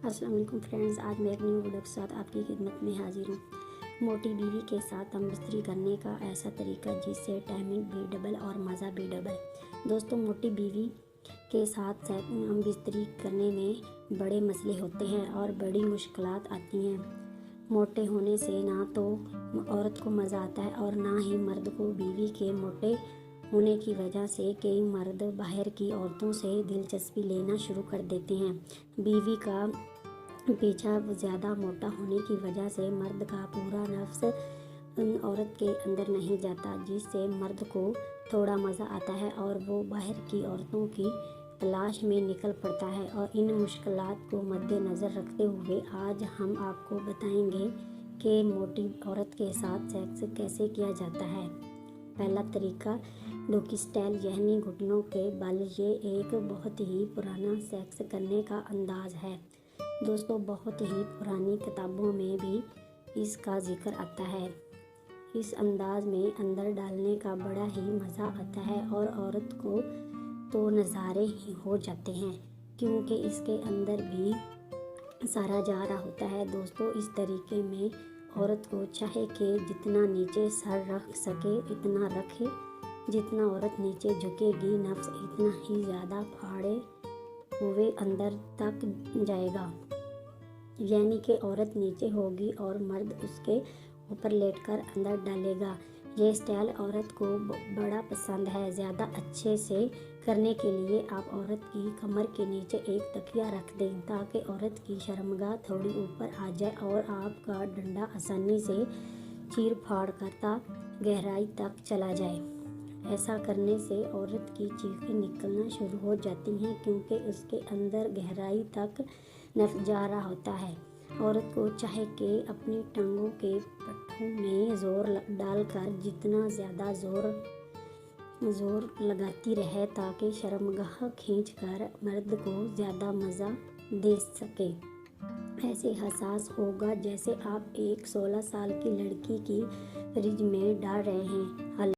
السلام علیکم فرینڈز، آج میں ایک نیو ویڈیو کے ساتھ آپ کی خدمت میں حاضر ہوں۔ موٹی بیوی کے ساتھ ہم بستری کرنے کا ایسا طریقہ جس سے ٹائمنگ بھی ڈبل اور مزہ بھی ڈبل۔ دوستوں، موٹی بیوی کے ساتھ ہم بستری کرنے میں بڑے مسئلے ہوتے ہیں اور بڑی مشکلات آتی ہیں۔ موٹے ہونے سے نہ تو عورت کو مزہ آتا ہے اور نہ ہی مرد کو۔ بیوی کے موٹے ہونے کی وجہ سے کئی مرد باہر کی عورتوں سے دلچسپی لینا شروع کر دیتے ہیں۔ بیوی کا پیچھا زیادہ موٹا ہونے کی وجہ سے مرد کا پورا نفس عورت کے اندر نہیں جاتا، جس سے مرد کو تھوڑا مزہ آتا ہے اور وہ باہر کی عورتوں کی تلاش میں نکل پڑتا ہے۔ اور ان مشکلات کو مد نظر رکھتے ہوئے آج ہم آپ کو بتائیں گے کہ موٹی عورت کے ساتھ سیکس کیسے کیا جاتا ہے۔ پہلا طریقہ ڈوکی سٹائل یعنی گھٹنوں کے بل۔ یہ ایک بہت ہی پرانا سیکس کرنے کا انداز ہے۔ دوستوں، بہت ہی پرانی کتابوں میں بھی اس کا ذکر آتا ہے۔ اس انداز میں اندر ڈالنے کا بڑا ہی مزہ آتا ہے اور عورت کو تو نظارے ہی ہو جاتے ہیں، کیونکہ اس کے اندر بھی سارا جا رہا ہوتا ہے۔ دوستوں، اس طریقے میں عورت کو چاہے کہ جتنا نیچے سر رکھ سکے اتنا رکھے۔ جتنا عورت نیچے جھکے گی، نفس اتنا ہی زیادہ پھاڑے ہوئے اندر تک جائے گا، یعنی کہ عورت نیچے ہوگی اور مرد اس کے اوپر لیٹ کر اندر ڈالے گا۔ یہ سٹائل عورت کو بڑا پسند ہے۔ زیادہ اچھے سے کرنے کے لیے آپ عورت کی کمر کے نیچے ایک تکیہ رکھ دیں تاکہ عورت کی شرمگاہ تھوڑی اوپر آ جائے اور آپ کا ڈنڈا آسانی سے چیر پھاڑ کرتا گہرائی تک چلا جائے۔ ایسا کرنے سے عورت کی چیخیں نکلنا شروع ہو جاتی ہیں، کیونکہ اس کے اندر گہرائی تک نفس جا رہا ہوتا ہے۔ عورت کو چاہے کہ اپنی ٹانگوں کے پٹھوں میں زور ڈال کر جتنا زیادہ زور لگاتی رہے تاکہ شرمگاہ کھینچ کر مرد کو زیادہ مزہ دے سکے۔ ایسے احساس ہوگا جیسے آپ ایک 16 سال کی لڑکی کی فریج میں ڈال رہے ہیں۔